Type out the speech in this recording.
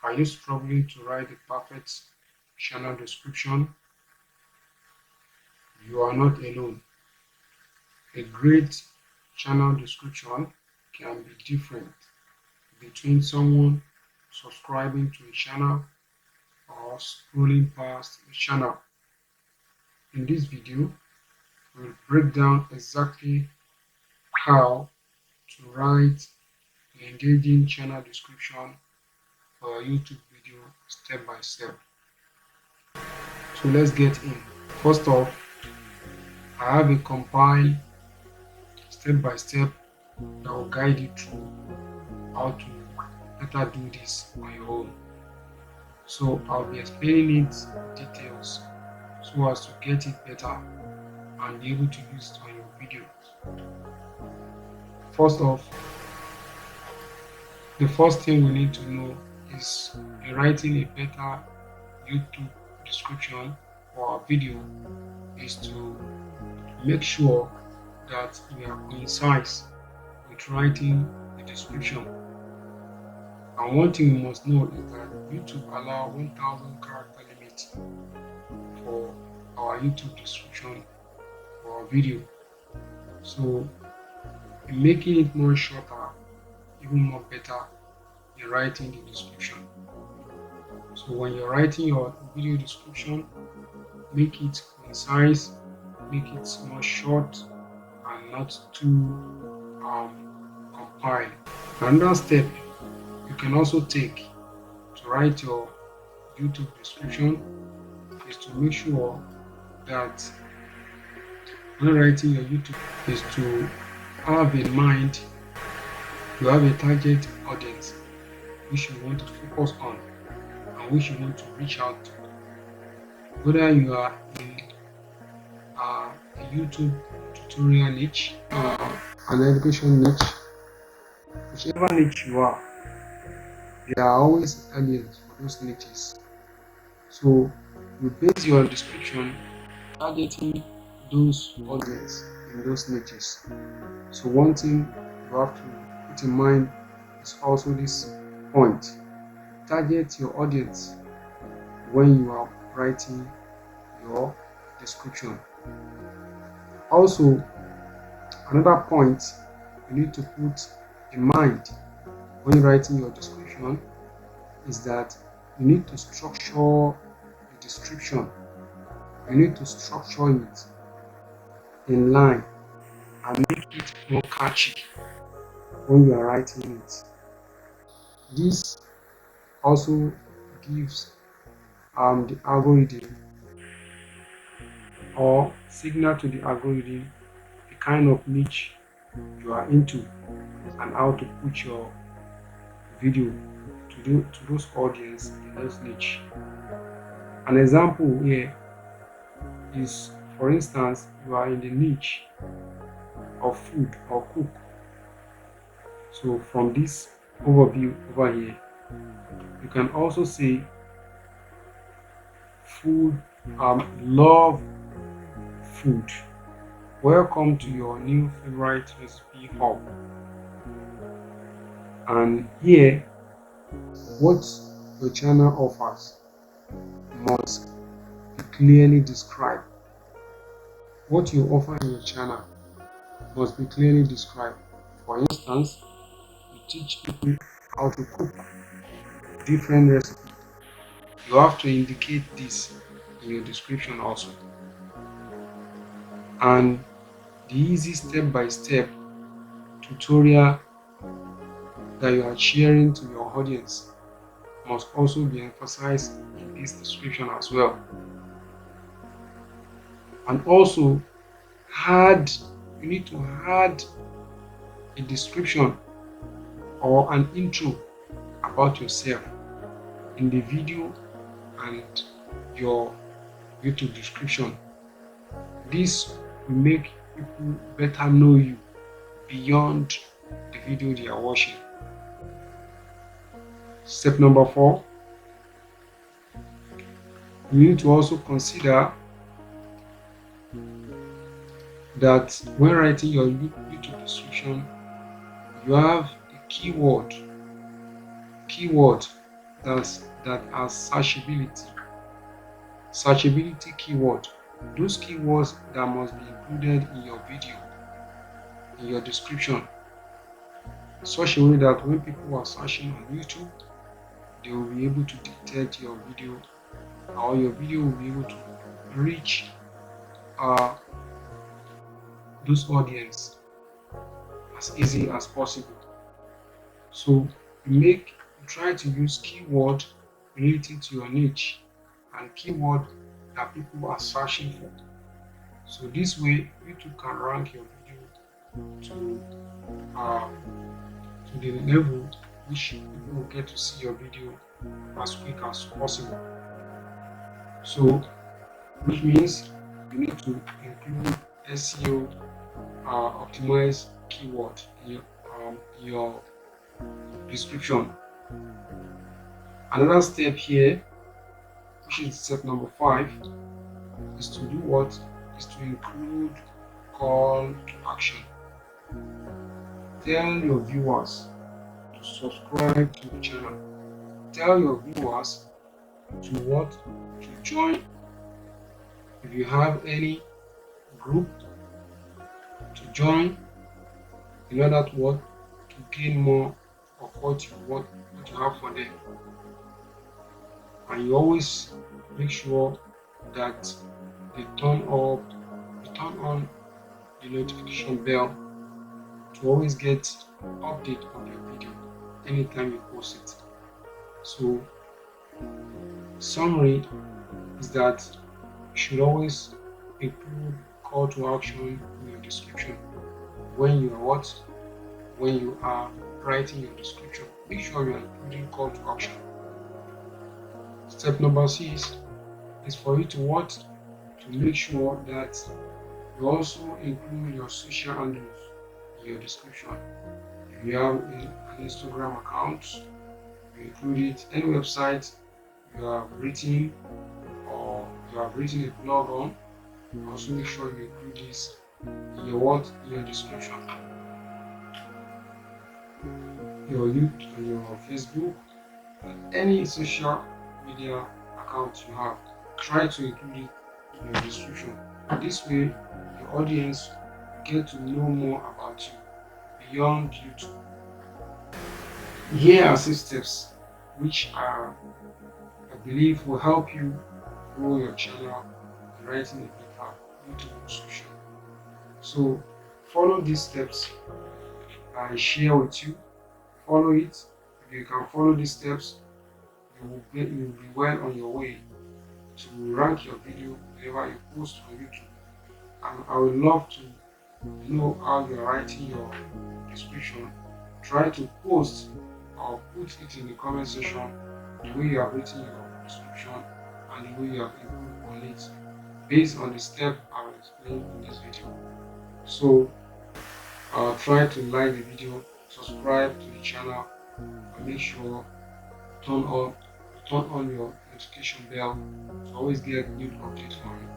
Are you struggling to write the perfect channel description? You are not alone. A great channel description can be different between someone subscribing to a channel or scrolling past a channel. In this video, we'll break down exactly how to write an engaging channel description for a YouTube video step by step. So let's get in. First off, I have a compiled step by step that will guide you through how to better do this on your own. So I'll be explaining it in details so as to get it better and be able to use it on your videos. First off, the first thing we need to know is in writing a better YouTube description for our video is to make sure that we are concise with writing the description. And one thing you must know is that YouTube allows 1000 character limit for our YouTube description for our video. So in making it more shorter, even more better in writing the description. So when you're writing your video description, make it concise, make it more short and not too compiled. Another step you can also take to write your YouTube description is to make sure that when writing your YouTube is to have in mind you have a target audience which you want to focus on and which you want to reach out to. Whether you are in a YouTube tutorial niche, an education niche, whichever niche you are, there are always audience for those niches. So you base your description targeting those audience in those niches. So one thing you have to put in mind is also this point. Target your audience when you are writing your description. Also, another point you need to put in mind when writing your description is that you need to structure the description. You need to structure it in line and make it more catchy when you are writing it. This also gives the algorithm or signal to the algorithm the kind of niche you are into and how to put your video to those audience in those niche. An example here is, for instance, you are in the niche of food or cook. So from this overview over here, you can also say food, love food. Welcome to your new favorite recipe hub. And here, what your channel offers must be clearly described. What you offer in your channel must be clearly described. For instance, you teach people how to cook different recipes. You have to indicate this in your description also. And the easy step-by-step tutorial that you are sharing to your audience must also be emphasized in this description as well. And also you need to add a description or an intro about yourself in the video and your YouTube description. This will make people better know you beyond the video they are watching. Step number 4, you need to also consider that when writing your YouTube description, you have a keyword that are searchability keyword. Those keywords that must be included in your video, in your description, such a way that when people are searching on YouTube, they will be able to detect your video, or your video will be able to reach uh, those audience as easy as possible. So try to use keyword related to your niche and keyword that people are searching for. So this way YouTube can rank your video to uh, to the level which people will get to see your video as quick as possible. So which means you need to include SEO optimized keyword in your description. Another step here, which is step number 5, is to do what? Is to include call to action. Tell your viewers to subscribe to the channel. Tell your viewers to what? To join. If you have any group, to join in order to what? To gain more of what you have for them. And you always make sure that you turn on the notification bell to always get update of your video anytime you post it. So summary is that you should always include call to action in your description when you are when you are writing your description. Make sure you are including call to action. Step number 6 is for you to make sure that you also include your social handles in your description. If you have an Instagram account, you include it. Any website you have written or you have written a blog on, also make sure you include this in your description. Your YouTube, your Facebook, and any social media account you have, try to include it in your description. This way, your audience get to know more about you beyond YouTube. Here are 6 steps which I believe will help you grow your channel and writing a better YouTube description. So follow these steps I share with you. Follow it. If you can follow these steps, you will be well on your way to rank your video whenever you post on YouTube. And I would love to know how you are writing your description. Try to post or put it in the comment section the way you have written your description and the way you have improved on it based on the step I will explain in this video. So try to like the video, subscribe to the channel, and make sure turn on your notification bell to always get new updates from me.